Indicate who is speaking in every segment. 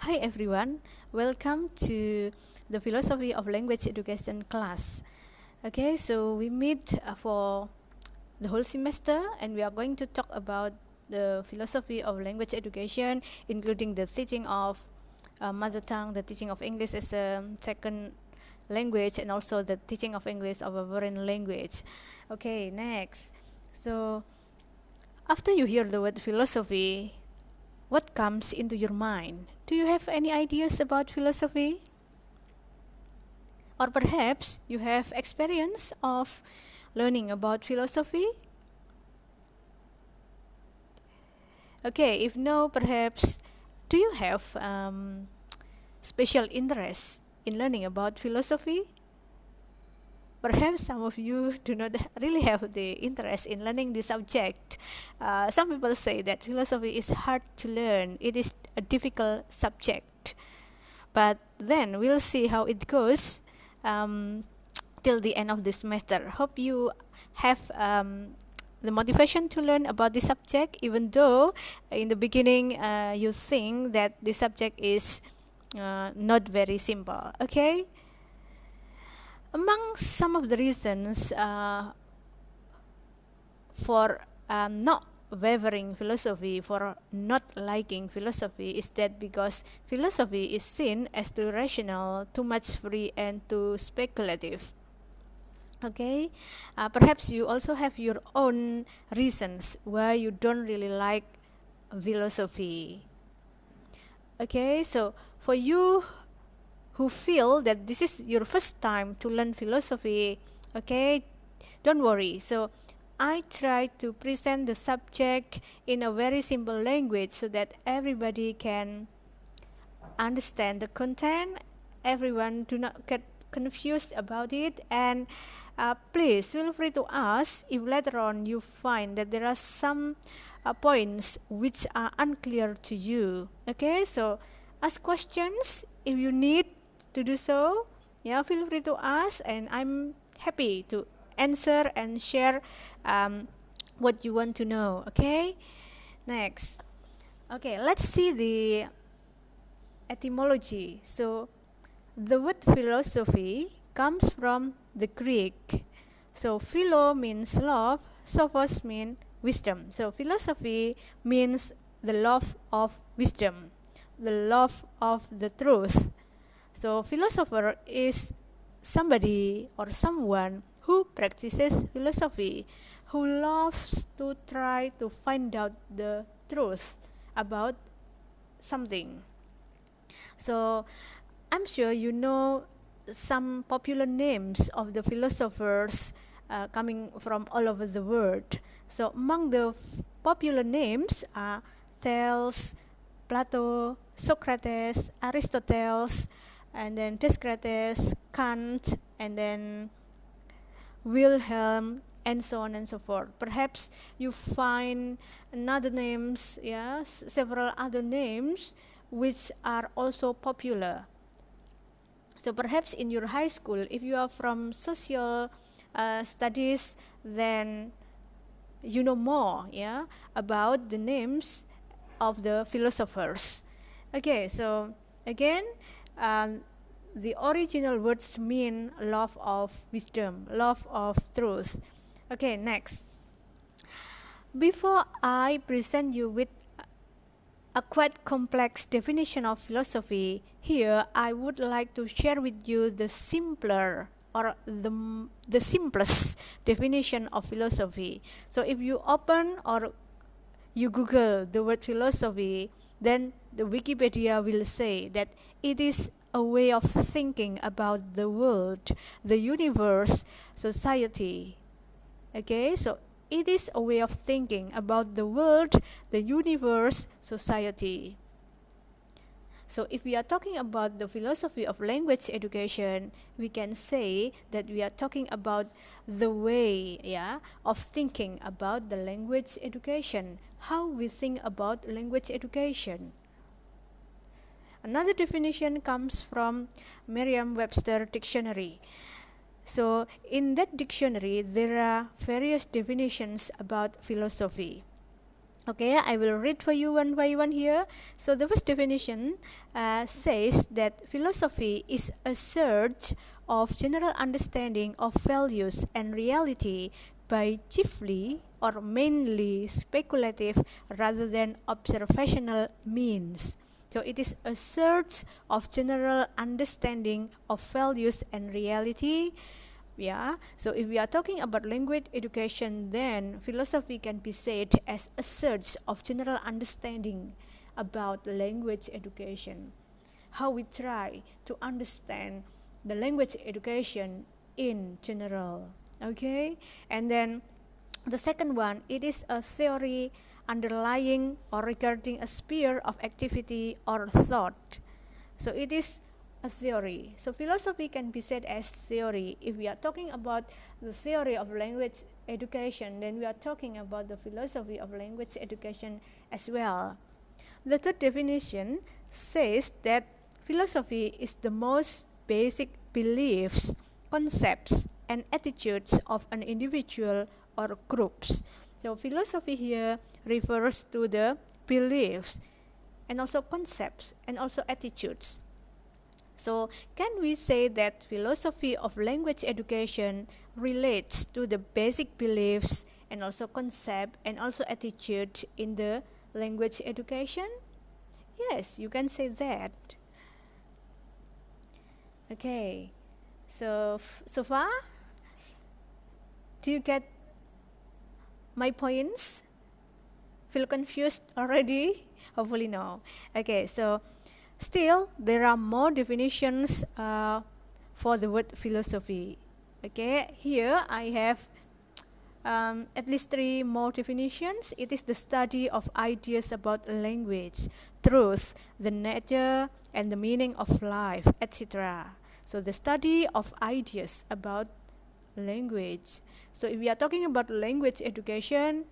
Speaker 1: Hi everyone, welcome to the Philosophy of Language Education class. Okay, so we meet for the whole semester and we are going to talk about the philosophy of language education, including the teaching of mother tongue, the teaching of English as a second language, and also the teaching of English of a foreign language. Okay, next. So, after you hear the word philosophy, what comes into your mind? Do you have any ideas about philosophy? Or perhaps you have experience of learning about philosophy? Okay, if no, perhaps do you have special interest in learning about philosophy? Perhaps some of you do not really have the interest in learning the subject. Some people say that philosophy is hard to learn, it is a difficult subject. But then we'll see how it goes till the end of the semester. Hope you have the motivation to learn about the subject, even though in the beginning you think that the subject is not very simple. Okay, among some of the reasons for not wavering philosophy, for not liking philosophy, is that because philosophy is seen as too rational, too much free, and too speculative. Okay, perhaps you also have your own reasons why you don't really like philosophy. Okay, so for you who feel that this is your first time to learn philosophy, okay, don't worry. So I try to present the subject in a very simple language so that everybody can understand the content, everyone do not get confused about it, and please feel free to ask if later on you find that there are some points which are unclear to you. Okay, so ask questions if you need to do so. Yeah, feel free to ask, and I'm happy to answer and share what you want to know. Okay, next. Okay, let's see the etymology. So the word philosophy comes from the Greek. So philo means love, sophos means wisdom. So philosophy means the love of wisdom, the love of the truth. So philosopher is somebody or someone who practices philosophy, who loves to try to find out the truth about something. So I'm sure you know some popular names of the philosophers coming from all over the world. So among the popular names are Thales, Plato, Socrates, Aristotle, and then Descartes, Kant, and then Wilhelm, and so on and so forth. Perhaps you find another names, yes, several other names which are also popular. So perhaps in your high school, if you are from social studies, then you know more, yeah, about the names of the philosophers. Okay, so again, um, the original words mean love of wisdom, love of truth. Okay, next. Before I present you with a quite complex definition of philosophy, here I would like to share with you the simpler or the simplest definition of philosophy. So if you open or you Google the word philosophy, then the Wikipedia will say that it is a way of thinking about the world, the universe, society. Okay, so it is a way of thinking about the world, the universe, society. So if we are talking about the philosophy of language education, we can say that we are talking about the way, yeah, of thinking about the language education, how we think about language education. Another definition comes from Merriam-Webster dictionary. So in that dictionary, there are various definitions about philosophy. Okay, I will read for you one by one here. So the first definition says that philosophy is a search of general understanding of values and reality by chiefly or mainly speculative rather than observational means. So it is a search of general understanding of values and reality. Yeah, so if we are talking about language education, then philosophy can be said as a search of general understanding about language education. How we try to understand the language education in general. Okay, and then the second one, it is a theory underlying or regarding a sphere of activity or thought. So it is a theory. So philosophy can be said as theory. If we are talking about the theory of language education, then we are talking about the philosophy of language education as well. The third definition says that philosophy is the most basic beliefs, concepts, and attitudes of an individual or groups. So philosophy here refers to the beliefs and also concepts and also attitudes. So can we say that philosophy of language education relates to the basic beliefs and also concept and also attitude in the language education? Yes, you can say that. Okay, so far, do you get my points? Feel confused already? Hopefully no. Okay, so still there are more definitions for the word philosophy. Okay, here I have at least three more definitions. It is the study of ideas about language, truth, the nature and the meaning of life, etc. So the study of ideas about language. So if we are talking about language education,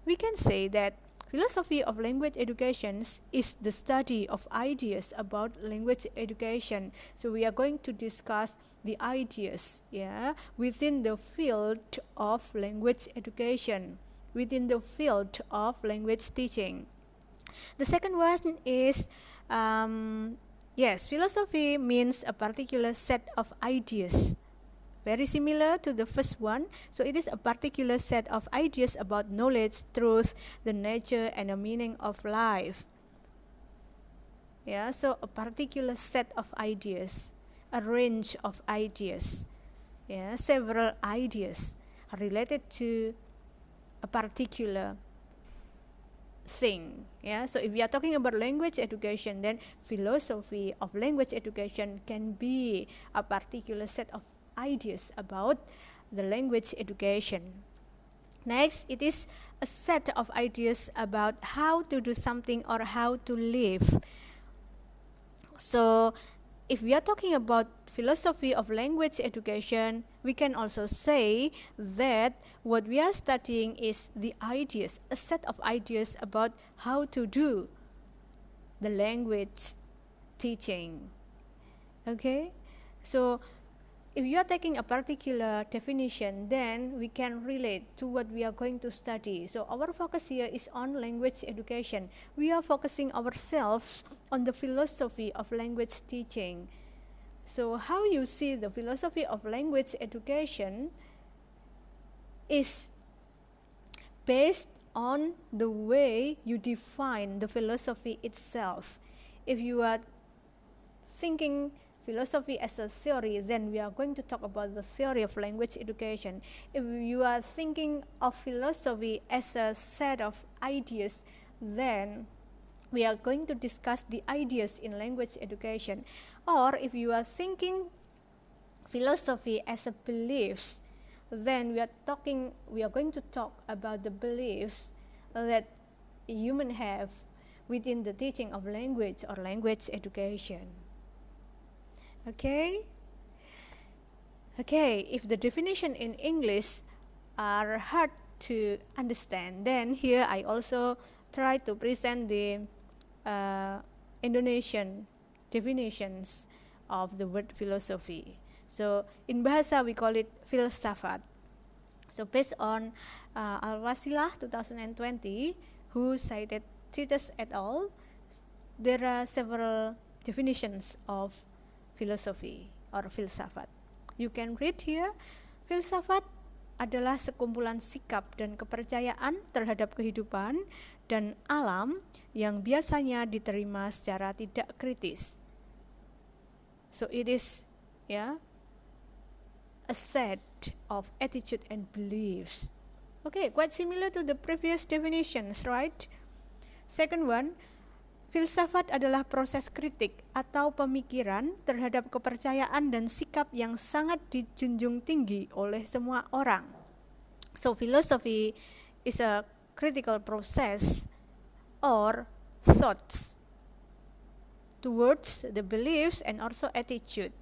Speaker 1: we can say that philosophy of language education is the study of ideas about language education. So we are going to discuss the ideas, within the field of language education, within the field of language teaching. The second one is yes, philosophy means a particular set of ideas, very similar to the first one. So it is a particular set of ideas about knowledge, truth, the nature and the meaning of life. Yeah, so a particular set of ideas, a range of ideas, several ideas related to a particular thing. So if we are talking about language education, then philosophy of language education can be a particular set of ideas about the language education. Next, it is a set of ideas about how to do something or how to live. So if we are talking about philosophy of language education, we can also say that what we are studying is the ideas, a set of ideas about how to do the language teaching. Okay, so if you are taking a particular definition, then we can relate to what we are going to study. So our focus here is on language education. We are focusing ourselves on the philosophy of language teaching. So how you see the philosophy of language education is based on the way you define the philosophy itself. If you are thinking philosophy as a theory, then we are going to talk about the theory of language education. If you are thinking of philosophy as a set of ideas, then we are going to discuss the ideas in language education. Or if you are thinking philosophy as a beliefs, then we are going to talk about the beliefs that humans have within the teaching of language or language education. Okay, if the definition in English are hard to understand, then here I also try to present the Indonesian definitions of the word philosophy. So in Bahasa we call it filsafat. So based on Al-Wasilah 2020, who cited Titus et al., there are several definitions of philosophy or filsafat. You can read here, filsafat adalah sekumpulan sikap dan kepercayaan terhadap kehidupan dan alam yang biasanya diterima secara tidak kritis. So it is a set of attitude and beliefs. Okay, quite similar to the previous definitions, right? Second one, filsafat adalah proses kritik atau pemikiran terhadap kepercayaan dan sikap yang sangat dijunjung tinggi oleh semua orang. So philosophy is a critical process or thoughts towards the beliefs and also attitude.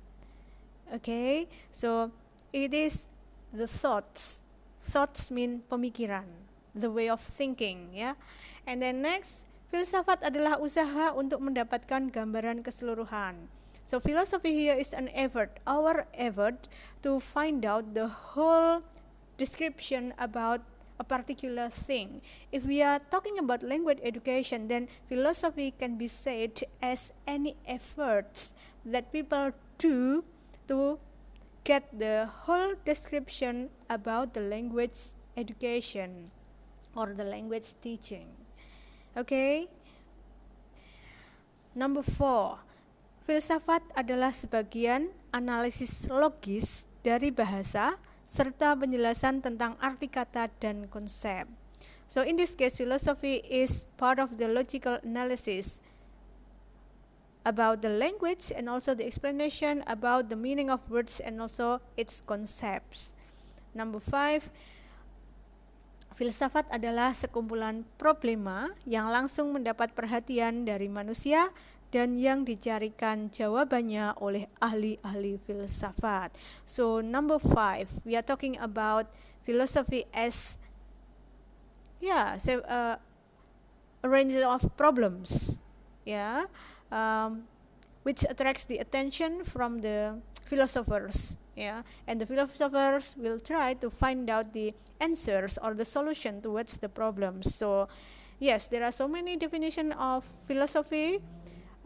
Speaker 1: Okay, so it is the thoughts. Thoughts mean pemikiran, the way of thinking, ya. And then next, filsafat adalah usaha untuk mendapatkan gambaran keseluruhan. So philosophy here is an effort, our effort to find out the whole description about a particular thing. If we are talking about language education, then philosophy can be said as any efforts that people do to get the whole description about the language education or the language teaching. Okay. Number 4, filsafat adalah sebagian analisis logis dari bahasa serta penjelasan tentang arti kata dan konsep. So in this case, philosophy is part of the logical analysis about the language and also the explanation about the meaning of words and also its concepts. Number 5, filsafat adalah sekumpulan problema yang langsung mendapat perhatian dari manusia dan yang dicarikan jawabannya oleh ahli-ahli filsafat. So number 5, we are talking about philosophy as a range of problems, which attracts the attention from the philosophers, and the philosophers will try to find out the answers or the solution towards the problems. So yes, there are so many definitions of philosophy.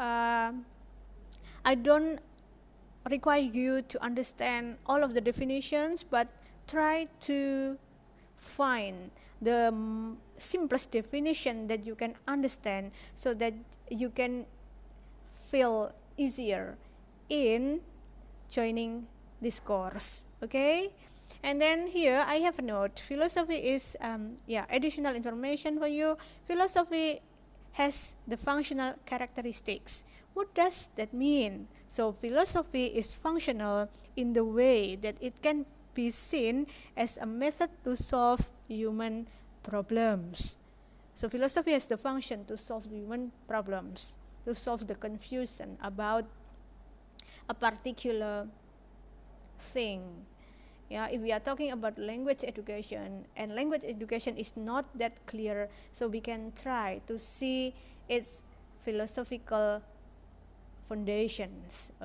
Speaker 1: I don't require you to understand all of the definitions, but try to find the simplest definition that you can understand so that you can feel easier in joining this course. Okay, and then here I have a note. Philosophy is additional information for you. Philosophy has the functional characteristics. What does that mean? So philosophy is functional in the way that it can be seen as a method to solve human problems. So philosophy has the function to solve the human problems, to solve the confusion about a particular thing. If we are talking about language education, and language education is not that clear, so we can try to see its philosophical foundations,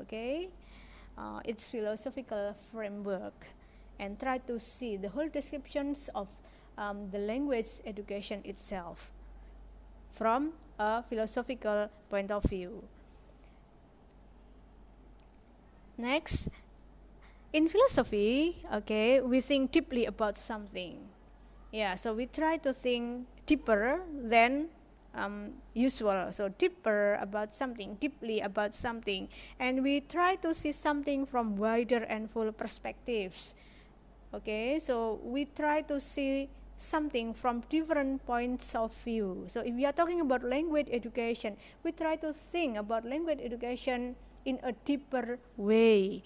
Speaker 1: its philosophical framework, and try to see the whole descriptions of the language education itself from a philosophical point of view. Next, in philosophy, we think deeply about something. So we try to think deeper than usual. So deeper about something, deeply about something, and we try to see something from wider and full perspectives. So we try to see something from different points of view. So if we are talking about language education, we try to think about language education in a deeper way.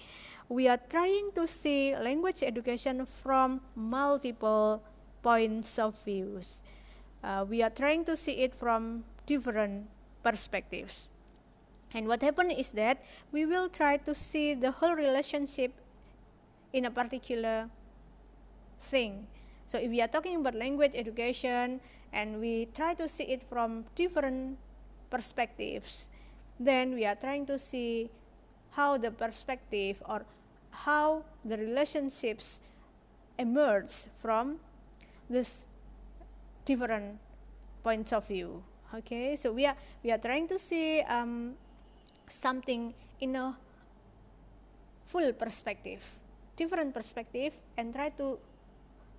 Speaker 1: We are trying to see language education from multiple points of views. We are trying to see it from different perspectives. And what happens is that we will try to see the whole relationship in a particular thing. So if we are talking about language education and we try to see it from different perspectives, then we are trying to see how the perspective or how the relationships emerge from this different points of view. Okay, so we are trying to see something in a full perspective, different perspective, and try to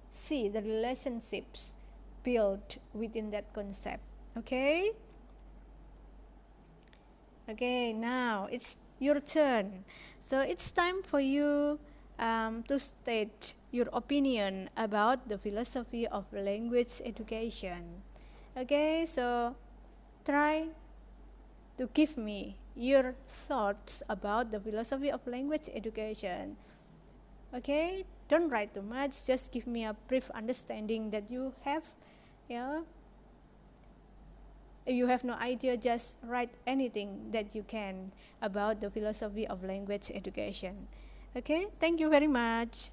Speaker 1: see the relationships built within that concept. Okay. Okay, now it's your turn. So it's time for you to state your opinion about the philosophy of language education. Okay, so try to give me your thoughts about the philosophy of language education. Okay, don't write too much, just give me a brief understanding that you have. Yeah, if you have no idea, just write anything that you can about the philosophy of language education. Okay, thank you very much.